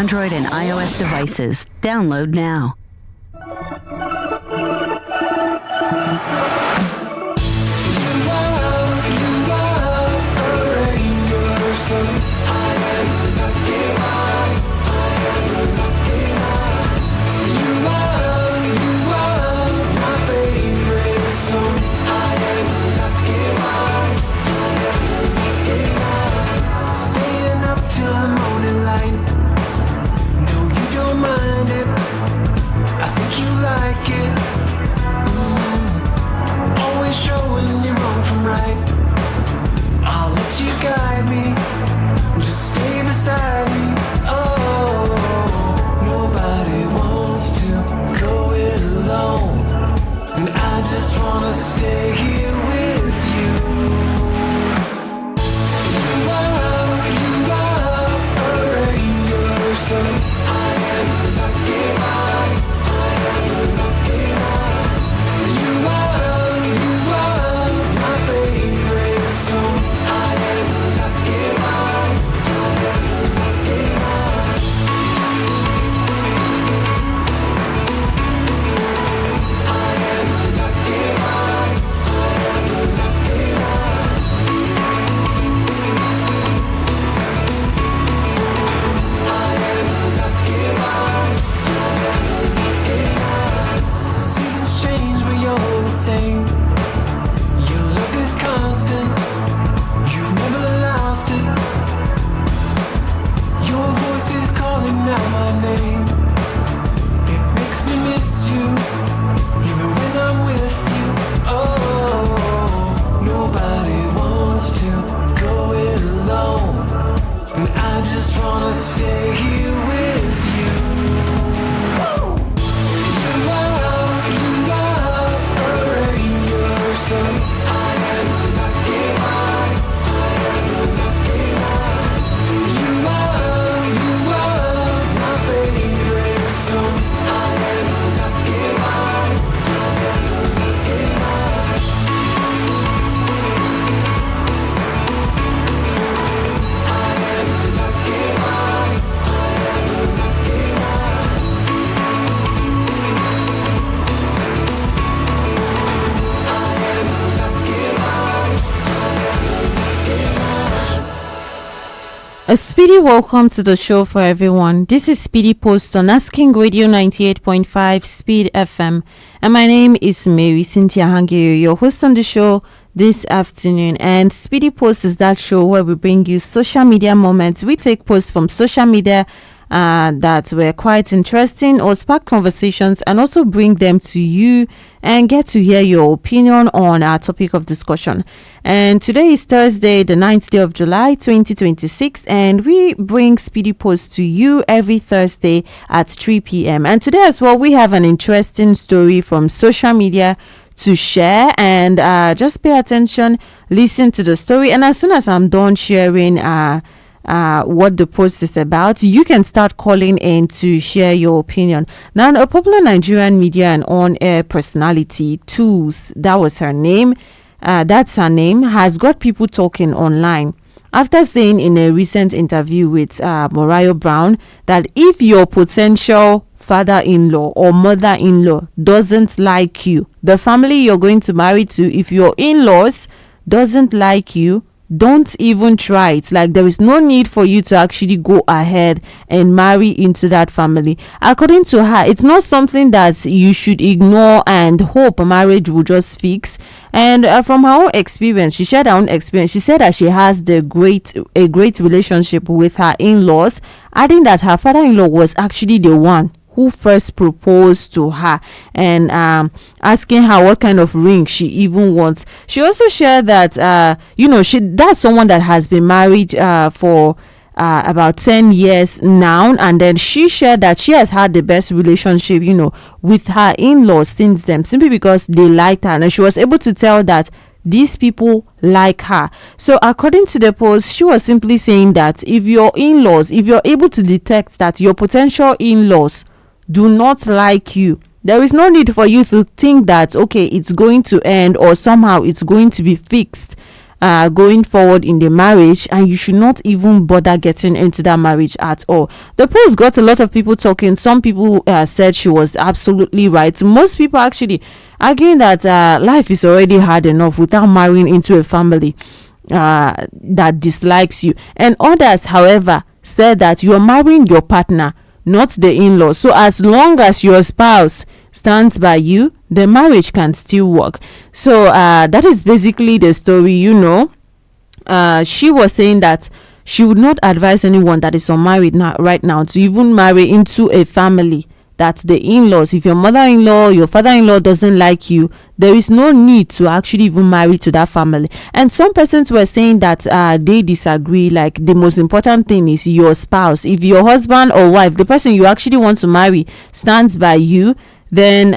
Android and iOS devices. Download now. Staying up till the morning light. No, you don't mind it. I think you like it. Always showing you wrong from right. I'll let you guide me. Just stay beside me. Oh, nobody wants to go it alone, and I just wanna stay here with you. So I am a lucky one. I am a lucky one. You are my favorite song. I am a lucky one. I am a lucky one. I am a lucky one. I am a lucky one. Seasons change, but you're the same. Your love is constant. You've never lost it. Your voice is calling out my name. It makes me miss you, even when I'm with you. Oh, nobody wants to go it alone, and I just wanna stay here with you. So I am a lucky one. I am a lucky one. You are my favorite song. I am a lucky one. I am a lucky one. I am a lucky one. I am a lucky one. A speedy welcome to the show for everyone. This is Speedy Post on Asking Radio 98.5 Speed FM, and my name is Marysyntia Hangeior, your host on the show this afternoon. And Speedy Post is that show where we bring you social media moments. We take posts from social media that were quite interesting or spark conversations, and also bring them to you and get to hear your opinion on our topic of discussion. And today is Thursday, the 9th day of July 2026, and we bring Speedy Post to you every Thursday at 3 p.m. And today as well, we have an interesting story from social media to share, and just pay attention, listen to the story, and as soon as I'm done sharing what the post is about, you can start calling in to share your opinion. Now, a popular Nigerian media and on-air personality, Tools, that was her name, that's her name, has got people talking online after saying in a recent interview with Mariah Brown that if your potential father-in-law or mother-in-law doesn't like you, the family you're going to marry to, if your in-laws doesn't like you, don't even try it. Like, there is no need for you to actually go ahead and marry into that family. According to her, it's not something that you should ignore and hope marriage will just fix. And from her own experience, she shared her own experience. She said that she has a great relationship with her in-laws, adding that her father-in-law was actually the one who first proposed to her, and asking her what kind of ring she even wants. She also shared that that's someone that has been married for about 10 years now, and then she shared that she has had the best relationship with her in-laws since then, simply because they liked her, and she was able to tell that these people like her. So according to the post, she was simply saying that if you're able to detect that your potential in-laws do not like you, there is no need for you to think that, okay, it's going to end or somehow it's going to be fixed. going forward in the marriage, and you should not even bother getting into that marriage at all. The post got a lot of people talking. Some people said she was absolutely right. Most people actually arguing that life is already hard enough without marrying into a family that dislikes you, and others, however, said that you are marrying your partner, not the in-laws. So as long as your spouse stands by you, the marriage can still work. So that is basically the story. She was saying that she would not advise anyone that is unmarried right now to even marry into a family that the in-laws, if your mother-in-law, your father-in-law doesn't like you, there is no need to actually even marry to that family. And some persons were saying that they disagree. Like, the most important thing is your spouse. If your husband or wife, the person you actually want to marry, stands by you, then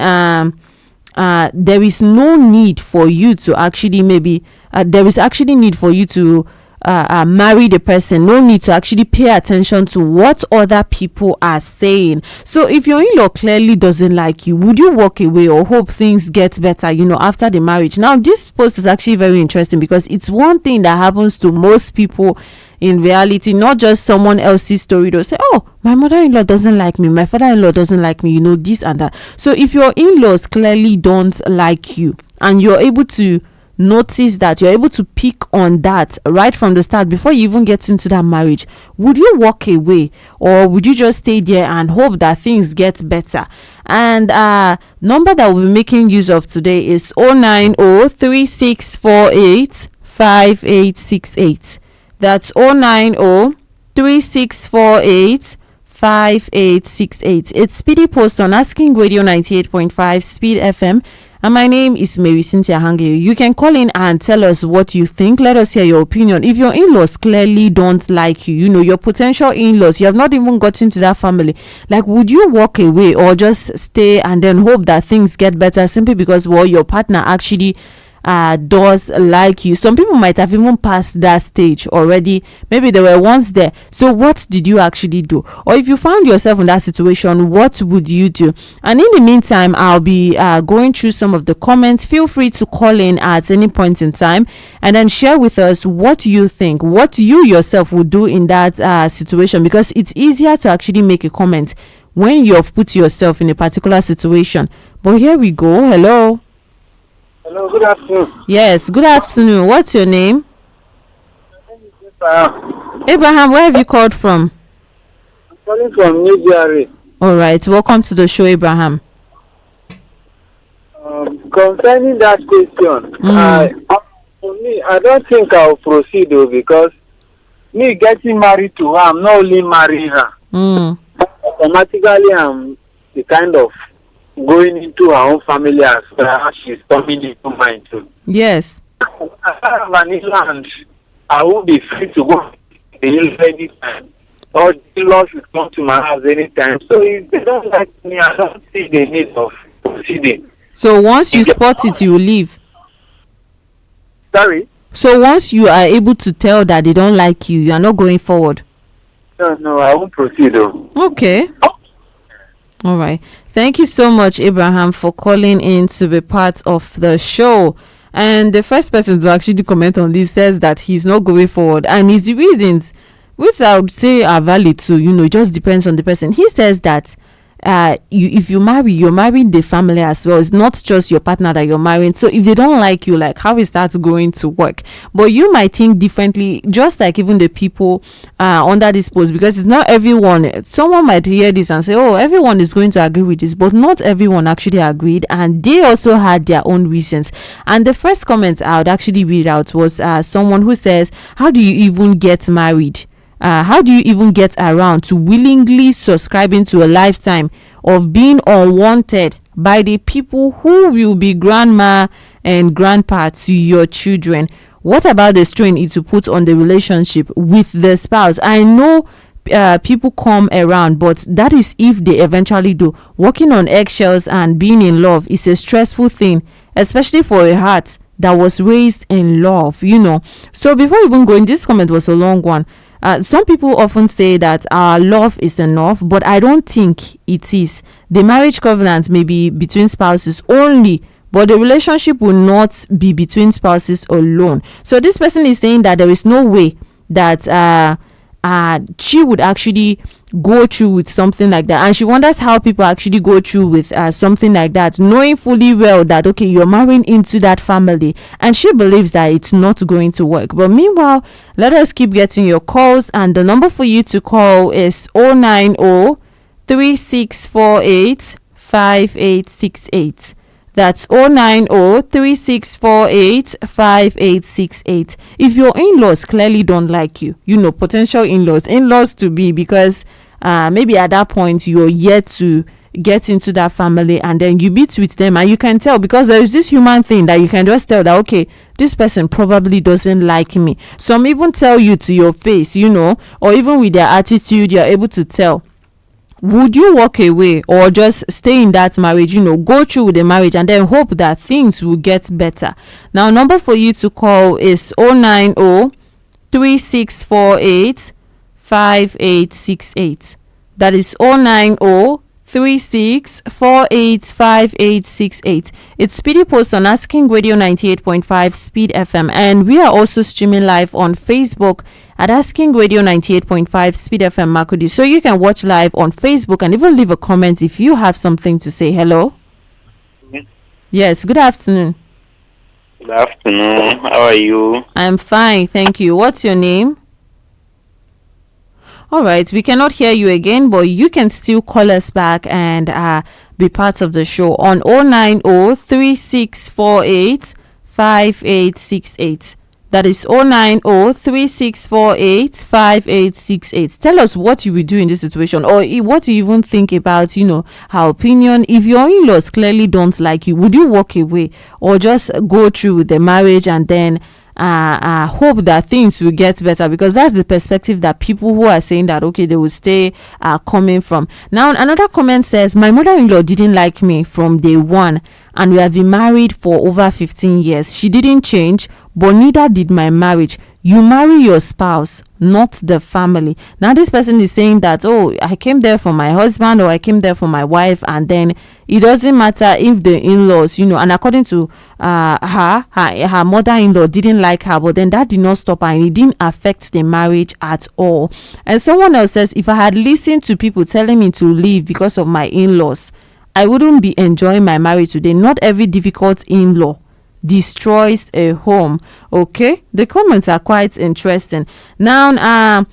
there is no need for you to actually there is actually need for you to marry the person. No need to actually pay attention to what other people are saying. So if your in-law clearly doesn't like you, would you walk away or hope things get better after the marriage? Now, this post is actually very interesting because it's one thing that happens to most people in reality, not just someone else's story. They'll say, oh, my mother-in-law doesn't like me, my father-in-law doesn't like me, this and that. So if your in-laws clearly don't like you and you're able to notice that, you're able to pick on that right from the start before you even get into that marriage, would you walk away or would you just stay there and hope that things get better? And number that we'll be making use of today is 09036485868. That's 09036485868. It's Speedy Post on Asking Radio 98.5 Speed FM. And my name is Marysyntia Hangeior. You can call in and tell us what you think. Let us hear your opinion. If your in-laws clearly don't like you, your potential in-laws, you have not even gotten to that family, like, would you walk away or just stay and then hope that things get better simply because, your partner actually does like you? Some people might have even passed that stage already. Maybe they were once there. So what did you actually do? Or if you found yourself in that situation, what would you do? And in the meantime, I'll be going through some of the comments. Feel free to call in at any point in time and then share with us what you think, what you yourself would do in that situation, because it's easier to actually make a comment when you've put yourself in a particular situation. But here we go. Hello. Hello, good afternoon. Yes, good afternoon. What's your name? My name is Abraham. Abraham, where have you called from? I'm calling from New Jersey. All right, welcome to the show, Abraham. Concerning that question, for me, I don't think I'll proceed though, because me getting married to her, I'm not only marrying her. Automatically, I'm the kind of going into her own family as well as she's coming into mine too. Yes. I have an inland. I will be free to go anytime. Or the law should come to my house anytime. So if they don't like me, I don't see the need of proceeding. So once you spot it, you leave. Sorry? So once you are able to tell that they don't like you, you are not going forward. No, I won't proceed though. Okay. All right. Thank you so much, Abraham, for calling in to be part of the show. And the first person to actually comment on this says that he's not going forward, and his reasons, which I would say are valid too, it just depends on the person. He says that if you marry, you're marrying the family as well. It's not just your partner that you're marrying. So if they don't like you, like, how is that going to work? But you might think differently, just like even the people under this post, because it's not everyone. Someone might hear this and say, oh, everyone is going to agree with this, but not everyone actually agreed, and they also had their own reasons. And the first comment I would actually read out was someone who says, how do you even get married? How do you even get around to willingly subscribing to a lifetime of being unwanted by the people who will be grandma and grandpa to your children? What about the strain it will put on the relationship with the spouse? I know people come around, but that is if they eventually do. Walking on eggshells and being in love is a stressful thing, especially for a heart that was raised in love, So before even going, this comment was a long one. Some people often say that our love is enough, but I don't think it is. The marriage covenant may be between spouses only, but the relationship will not be between spouses alone. So this person is saying that there is no way that she would actually go through with something like that, and she wonders how people actually go through with something like that, knowing fully well that okay, you're marrying into that family, and she believes that it's not going to work. But meanwhile, let us keep getting your calls, and the number for you to call is 090-3648-5868. That's 090-3648-5868. If your in-laws clearly don't like you, potential in-laws to be, because maybe at that point you're yet to get into that family, and then you meet with them and you can tell, because there is this human thing that you can just tell that okay, this person probably doesn't like me. Some even tell you to your face, or even with their attitude, you're able to tell. Would you walk away or just stay in that marriage, go through with the marriage and then hope that things will get better? Now, number for you to call is 090-3648-5868. That is 090-3648-5868. It's Speedy Post on Asking Radio 98.5 Speed FM, and we are also streaming live on Facebook at Asking Radio 98.5 Speed FM Makudi. So you can watch live on Facebook and even leave a comment if you have something to say. Hello? Yes, good afternoon. Good afternoon. How are you? I'm fine, thank you. What's your name? All right, we cannot hear you again, but you can still call us back and be part of the show on 090-3648-5868. That is 090-3648-5868. Tell us what you will do in this situation, or what you even think about, her opinion. If your in-laws clearly don't like you, would you walk away or just go through with the marriage and then hope that things will get better? Because that's the perspective that people who are saying that okay, they will stay coming from. Now, another comment says, my mother-in-law didn't like me from day one, and we have been married for over 15 years. She didn't change, but neither did my marriage. You marry your spouse, not the family. Now this person is saying that, oh, I came there for my husband or I came there for my wife, and then it doesn't matter if the in-laws, and according to her mother-in-law didn't like her, but then that did not stop her and it didn't affect the marriage at all. And someone else says, if I had listened to people telling me to leave because of my in-laws, I wouldn't be enjoying my marriage today. Not every difficult in-law destroys a home. Okay, the comments are quite interesting. Now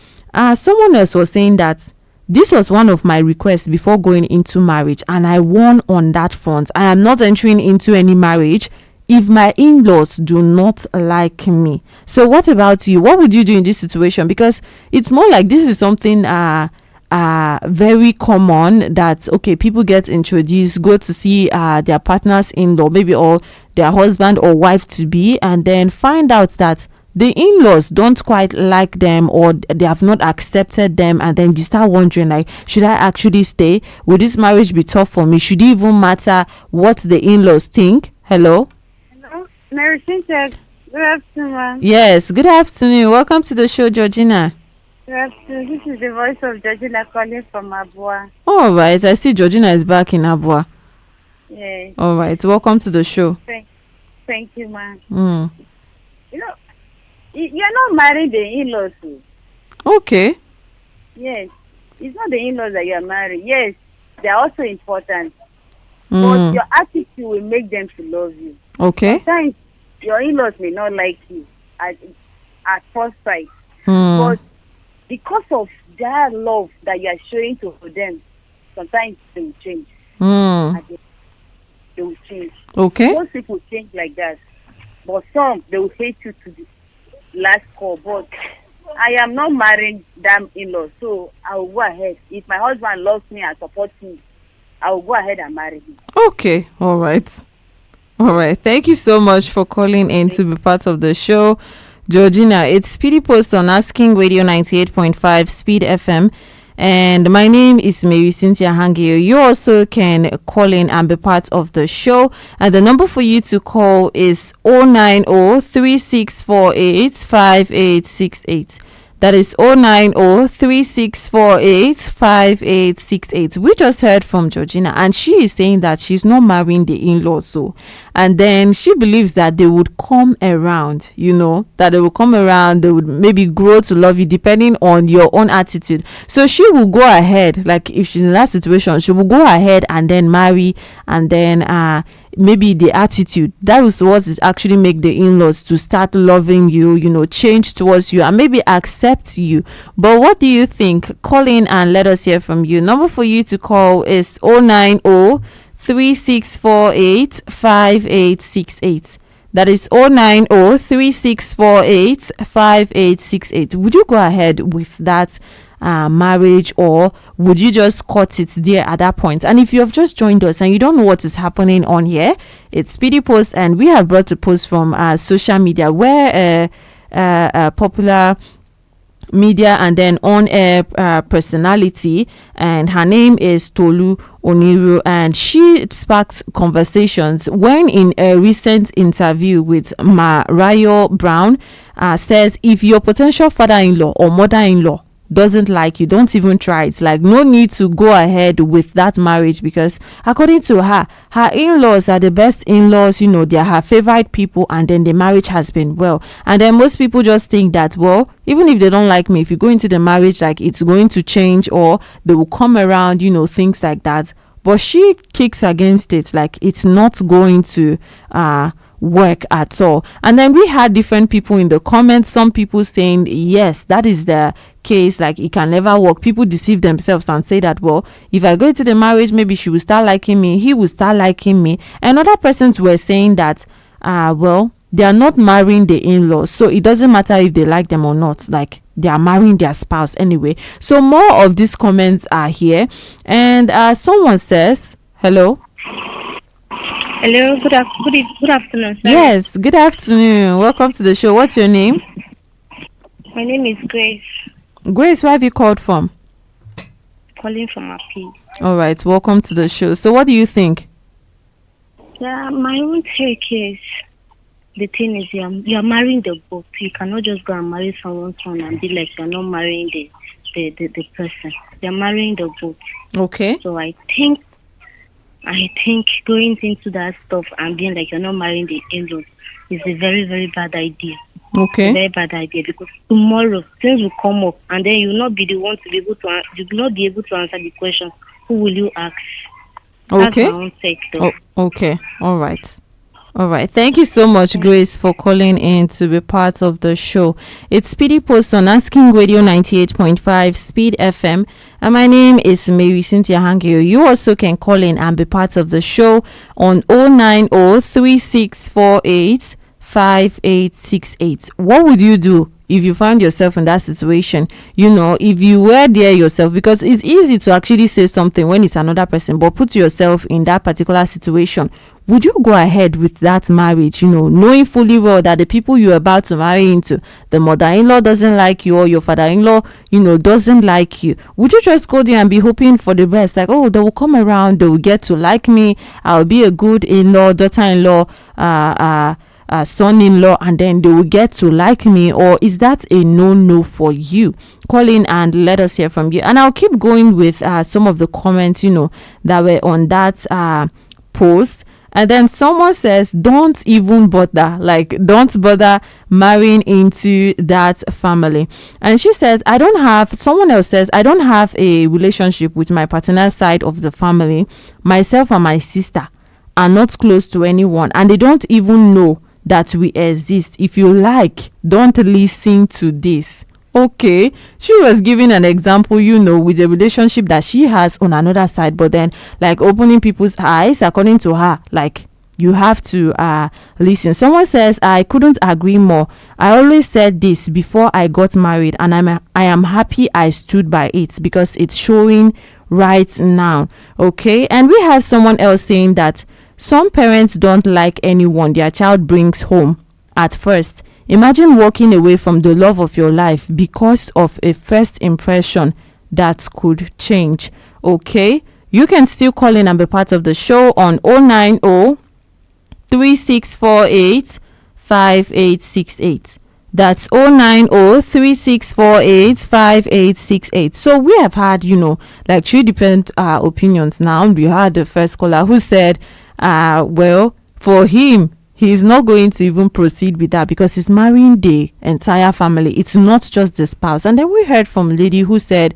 someone else was saying that this was one of my requests before going into marriage, and I won on that front. I am not entering into any marriage if my in-laws do not like me. So what about you? What would you do in this situation? Because it's more like this is something very common, that okay, people get introduced, go to see their partners in-law, maybe, or their husband or wife to be, and then find out that the in-laws don't quite like them, or they have not accepted them, and then you start wondering, like, should I actually stay? Will this marriage be tough for me? Should it even matter what the in-laws think? Hello? Hello, Marysyntia. Good afternoon. Yes, good afternoon. Welcome to the show, Georgina. Good afternoon. This is the voice of Georgina calling from Abua. All right, I see Georgina is back in Abua. Yes. All right, welcome to the show. Thank you, ma'am. You're not married the in-laws. Okay. Yes. It's not the in-laws that you're married. Yes, they're also important. But your attitude will make them to love you. Okay. Sometimes your in-laws may not like you at first sight. But because of their love that you are showing to them, sometimes they will change. They will change. Okay. Most people change like that. But some, they will hate you to the last call. But I am not marrying them in-law, so I will go ahead. If my husband loves me and supports me, I will go ahead and marry him. Okay. All right. Thank you so much for calling in to be part of the show, Georgina. It's Speedy Post on Asking Radio 98.5 Speed FM. And my name is Marysyntia Hangeior. You also can call in and be part of the show. And the number for you to call is 090-3648-5868. That is 090-3648-5868. We just heard from Georgina, and she is saying that she's not marrying the in-laws, so and then she believes that they would come around, that they will come around, they would maybe grow to love you depending on your own attitude. So she will go ahead, like if she's in that situation, she will go ahead and then marry, and then maybe the attitude, that is what is actually make the in-laws to start loving you, change towards you and maybe accept you. But what do you think? Call in and let us hear from you. Number for you to call is 090-3648-5868. That is 090-3648-5868. Would you go ahead with that marriage, or would you just cut it there at that point? And if you have just joined us and you don't know what is happening on here, it's Speedy Post, and we have brought a post from social media where a popular media and then on-air personality, and her name is Tolu Oniru, and she sparked conversations when in a recent interview with Mariah Brown says, if your potential father-in-law or mother-in-law doesn't like you, don't even try it. Like, no need to go ahead with that marriage, because according to her in-laws are the best in-laws, they are her favorite people, and then the marriage has been well. And then most people just think that, well, even if they don't like me, if you go into the marriage, like, it's going to change or they will come around, things like that. But she kicks against it, like it's not going to work at all. And then we had different people in the comments, some people saying yes, that is the case, like it can never work. People deceive themselves and say that, well, if I go into the marriage, maybe she will start liking me, he will start liking me. And other persons were saying that well, they are not marrying the in-laws, so it doesn't matter if they like them or not, like they are marrying their spouse anyway. So more of these comments are here, and someone says hello. Hello, good afternoon, sir. Yes, good afternoon. Welcome to the show. What's your name? My name is Grace. Grace, where have you called from? Calling from Api. All right, welcome to the show. So what do you think? Yeah, my own take is, the thing is, you're marrying the both. You cannot just go and marry someone's son and be like you're not marrying the person. You're marrying the both. Okay. So I think going into that stuff and being like you're not marrying the in-laws is a very, very bad idea. Okay. A very bad idea, because tomorrow things will come up and then you will not be the one to be able to answer the question. Who will you ask? Okay. That's my own take, though. Okay. All right. Thank you so much, Grace, for calling in to be part of the show. It's Speedy Post on Asking Radio 98.5 Speed FM, and my name is Marysyntia Hangeior. You also can call in and be part of the show on 090-3648-5868. What would you do if you found yourself in that situation? If you were there yourself, because it's easy to actually say something when it's another person, but put yourself in that particular situation. Would you go ahead with that marriage, knowing fully well that the people you're about to marry into, the mother-in-law doesn't like you, or your father-in-law, doesn't like you? Would you just go there and be hoping for the best? Like, oh, they will come around, they will get to like me, I'll be a good in-law, daughter-in-law, son-in-law, and then they will get to like me? Or is that a no for you? Call in and let us hear from you. And I'll keep going with some of the comments, that were on that post. And then someone says, don't even bother, don't bother marrying into that family. And she says, someone else says, I don't have a relationship with my paternal side of the family. Myself and my sister are not close to anyone, and they don't even know that we exist. If you like, don't listen to this. Okay, she was giving an example, with a relationship that she has on another side, but then opening people's eyes, according to her, you have to listen. Someone says, I couldn't agree more. I always said this before I got married, and I am happy I stood by it, because it's showing right now. Okay, and we have someone else saying that some parents don't like anyone their child brings home at first. Imagine walking away from the love of your life because of a first impression that could change. Okay, you can still call in and be part of the show on 090-3648-5868. That's 090-3648-5868. So we have had, three different opinions now. We had the first caller who said, well, for him, he's not going to even proceed with that because he's marrying the entire family. It's not just the spouse. And then we heard from a lady who said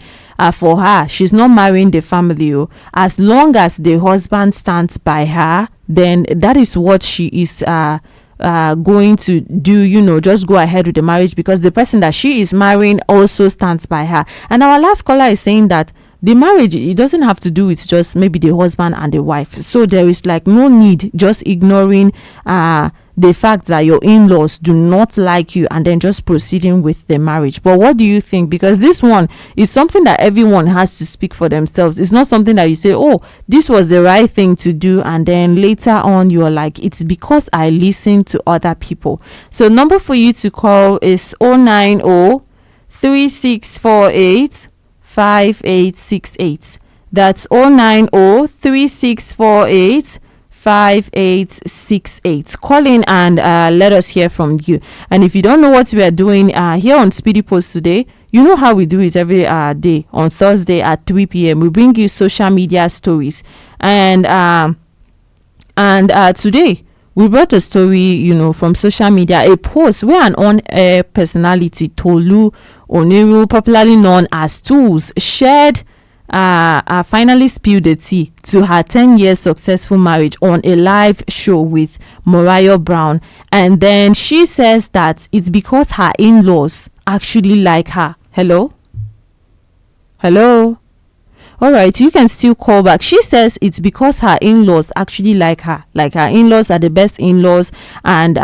for her, she's not marrying the family. As long as the husband stands by her, then that is what she is going to do, just go ahead with the marriage, because the person that she is marrying also stands by her. And our last caller is saying that the marriage, it doesn't have to do with just maybe the husband and the wife. So there is like no need just ignoring the fact that your in-laws do not like you and then just proceeding with the marriage. But what do you think? Because this one is something that everyone has to speak for themselves. It's not something that you say, oh, this was the right thing to do, and then later on you're like, it's because I listened to other people. So number for you to call is 090 3648 5868. That's 090 3648 5868. Call in and let us hear from you. And if you don't know what we are doing here on Speedy Post today, you know how we do it every day on Thursday at 3 p.m. We bring you social media stories, and today we brought a story, from social media, a post where an on-air personality, Tolu Oniru, popularly known as Tools, shared finally spilled the tea to her 10-year successful marriage on a live show with Mariah Brown. And then she says that it's because her in-laws actually like her. Hello? All right, you can still call back. She says it's because her in-laws actually like her. Like her in-laws are the best in-laws, and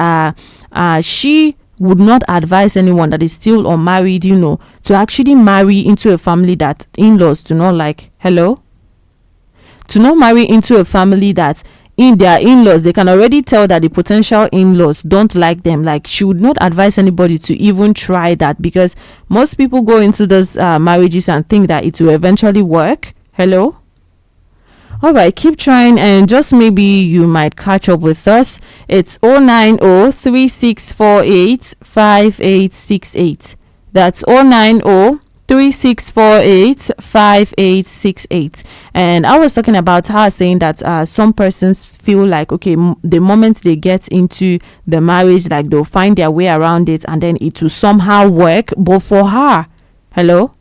she would not advise anyone that is still unmarried, to actually marry into a family that in-laws do not like. Hello? To not marry into a family that in their in-laws, they can already tell that the potential in-laws don't like them. Like, she would not advise anybody to even try that, because most people go into those marriages and think that it will eventually work. Hello? All right, keep trying, and just maybe you might catch up with us. It's 090 3648 5868. That's 090 3648 5868. And I was talking about her saying that some persons feel like, okay, the moment they get into the marriage, like they'll find their way around it and then it will somehow work. But for her, hello,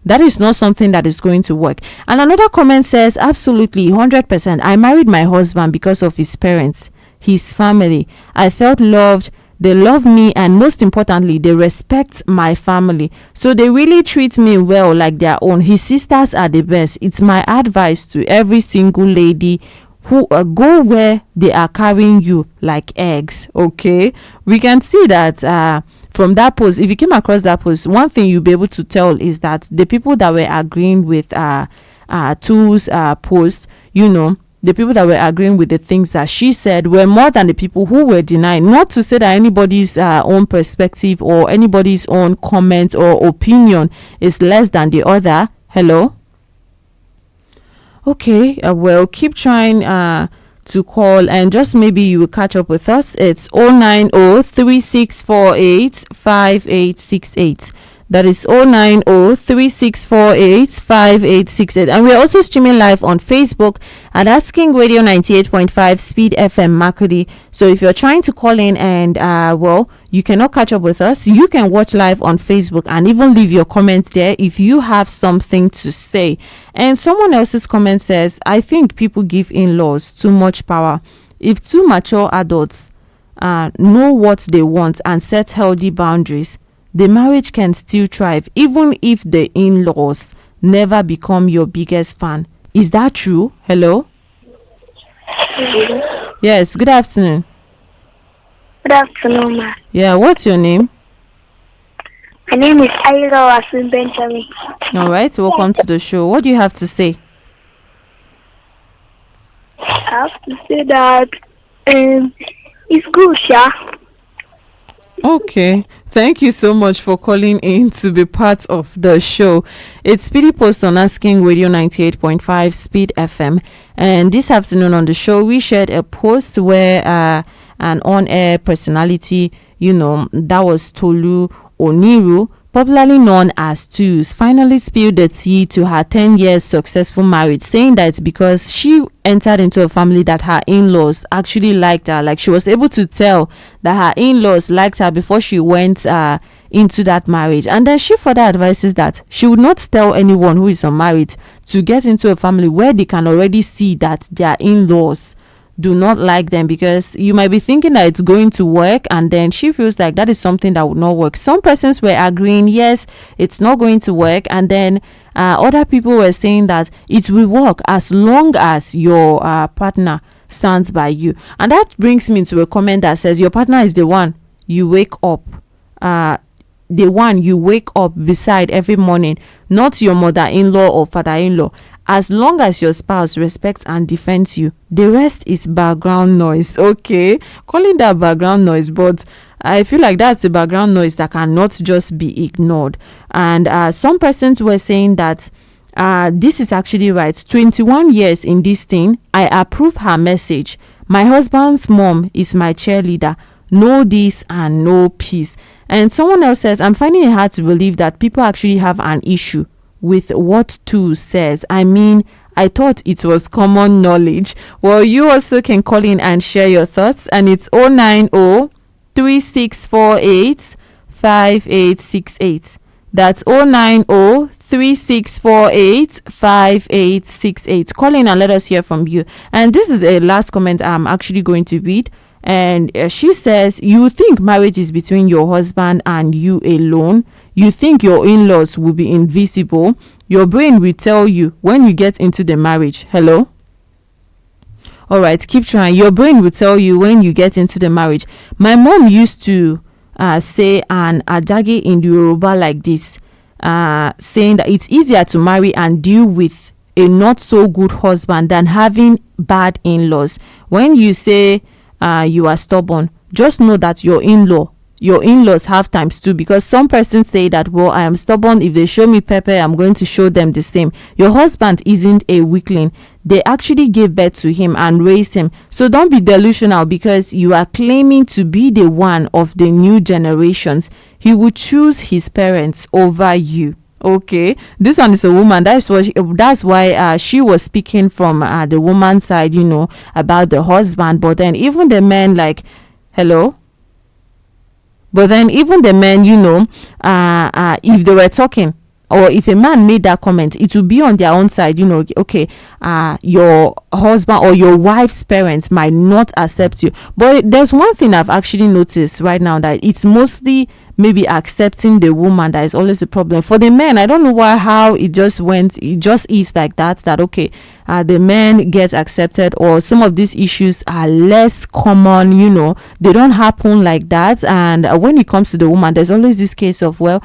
that is not something that is going to work. And another comment says, absolutely 100%, I married my husband because of his parents, his family. I felt loved. They love me, and most importantly, they respect my family. So they really treat me well, like their own. His sisters are the best. It's my advice to every single lady who go where they are carrying you like eggs. Okay, we can see that from that post. If you came across that post, one thing you'll be able to tell is that the people that were agreeing with Tools post, the people that were agreeing with the things that she said were more than the people who were denying. Not to say that anybody's own perspective or anybody's own comment or opinion is less than the other. Hello? Okay, well, keep trying to call, and just maybe you will catch up with us. It's 090 3648 5868. That is 090 3648 5868. And we're also streaming live on Facebook at Asking Radio 98.5 Speed FM Makudi. So if you're trying to call in and, you cannot catch up with us, you can watch live on Facebook and even leave your comments there if you have something to say. And someone else's comment says, I think people give in-laws too much power. If two mature adults know what they want and set healthy boundaries, the marriage can still thrive, even if the in-laws never become your biggest fan. Is that true? Hello? Yes, good afternoon. Good afternoon, ma. Yeah, what's your name? My name is Aira Wasim Benjamin. All right, welcome to the show. What do you have to say? I have to say that it's good, Sha. Okay, thank you so much for calling in to be part of the show. It's Speedy Post on Asking Radio 98.5 Speed FM, and this afternoon on the show we shared a post where an on-air personality, that was Tolu Oniru, popularly known as Twos, finally spilled the tea to her 10 years successful marriage, saying that it's because she entered into a family that her in-laws actually liked her. Like, she was able to tell that her in-laws liked her before she went into that marriage. And then she further advises that she would not tell anyone who is unmarried to get into a family where they can already see that their in-laws do not like them, because you might be thinking that it's going to work, and then she feels like that is something that would not work. Some persons were agreeing, yes, it's not going to work, and then other people were saying that it will work as long as your partner stands by you. And that brings me to a comment that says your partner is the one you wake up beside every morning, not your mother-in-law or father-in-law. As long as your spouse respects and defends you, the rest is background noise. Okay, calling that background noise, but I feel like that's a background noise that cannot just be ignored. And some persons were saying that this is actually right. 21 years in this thing, I approve her message. My husband's mom is my cheerleader. No this and no peace. And someone else says, I'm finding it hard to believe that people actually have an issue with what Two says. I mean, I thought it was common knowledge. Well, you also can call in and share your thoughts, and it's 090-3648-5868. That's 090-3648-5868. Call in and let us hear from you. And this is a last comment I'm actually going to read. And she says, you think marriage is between your husband and you alone. You think your in-laws will be invisible. Your brain will tell you when you get into the marriage. Hello? All right, keep trying. Your brain will tell you when you get into the marriage. My mom used to say an adage in the Yoruba like this, saying that it's easier to marry and deal with a not so good husband than having bad in-laws. When you say you are stubborn, just know that your in-laws have times too, because some persons say that, well, I am stubborn. If they show me pepper, I'm going to show them the same. Your husband isn't a weakling. They actually gave birth to him and raised him. So don't be delusional because you are claiming to be the one of the new generations. He will choose his parents over you. Okay, this one is a woman. That's why she was speaking from the woman's side, about the husband. But then even the men, like, hello. But then even the men, if they were talking, or if a man made that comment, it will be on their own side. Okay, your husband or your wife's parents might not accept you. But there's one thing I've actually noticed right now, that it's mostly maybe accepting the woman that is always a problem. For the men, I don't know how it just is like that okay, the men get accepted, or some of these issues are less common, they don't happen like that. And when it comes to the woman, there's always this case of, well,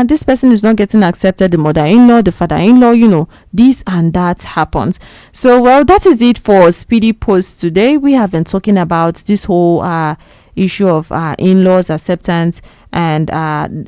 this person is not getting accepted, the mother-in-law, the father-in-law, this and that happens. So, well, that is it for Speedy Post today. We have been talking about this whole issue of in-laws acceptance, and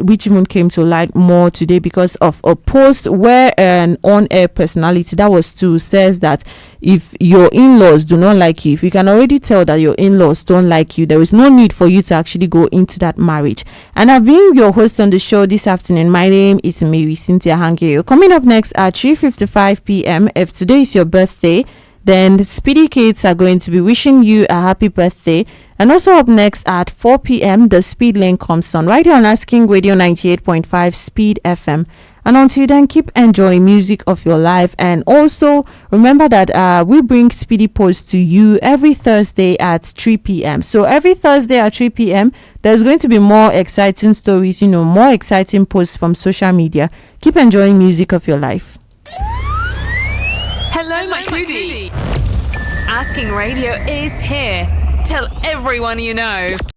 which even came to light more today because of a post where an on-air personality, that was Stu, says that if your in-laws do not like you, if you can already tell that your in-laws don't like you, there is no need for you to actually go into that marriage. And I've been your host on the show this afternoon. My name is Marysyntia Hangeior. Coming up next at 3:55 p.m. if today is your birthday, then the Speedy Kids are going to be wishing you a happy birthday. And also up next at 4 p.m, the Speed Lane comes on right here on Asking Radio 98.5 Speed FM. And until then, keep enjoying music of your life. And also remember that we bring Speedy Post to you every Thursday at 3 p.m. So every Thursday at 3 p.m, there's going to be more exciting stories, more exciting posts from social media. Keep enjoying music of your life. Hello, my Cootie. Asking Radio is here. Tell everyone you know.